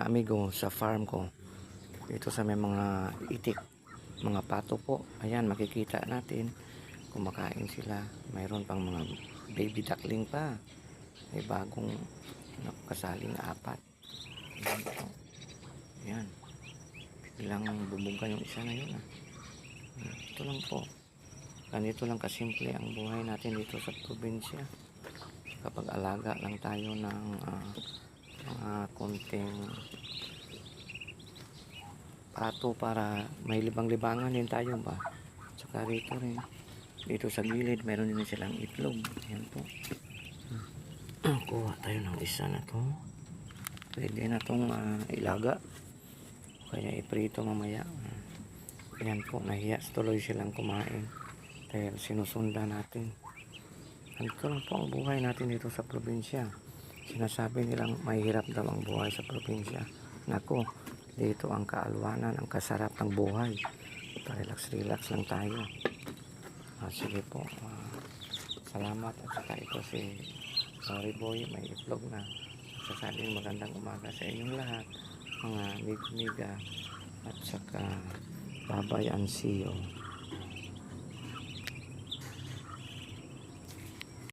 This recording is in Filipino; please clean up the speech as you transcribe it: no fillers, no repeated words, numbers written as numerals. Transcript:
mga amigo sa farm ko. Dito sa may mga itik, mga pato po. Ayan, makikita natin kumakain sila. Mayroon pang mga baby duckling pa. May bagong nakasaling 4. Ayan po. Ayan. Bilang bumuga yung isa na yun. Ito lang po. Ganito lang kasimple ang buhay natin dito sa probinsya. Kapag alaga lang tayo ng mga konting pato para may libang-libangan din tayo ba. Saka rito rin. Dito sa gilid, meron din silang itlog. Ayan po. Kuha tayo ng isa na to. Pwede na itong ilaga. Kaya iprito mamaya. Ayan po, nahiya tuloy silang kumain. Dahil sinusundan natin. Ito lang po ang buhay natin dito sa probinsya. Sinasabi nilang mahirap daw ang buhay sa probinsya. Nako, dito ang kaalwanan, ang kasarap ng buhay. Relax-relax lang tayo. Sige po. Salamat. At saka ito si Sorry Boy, may itlog na. Sasabing magandang umaga sa inyong lahat. Mga mig-miga. At saka babay and see you.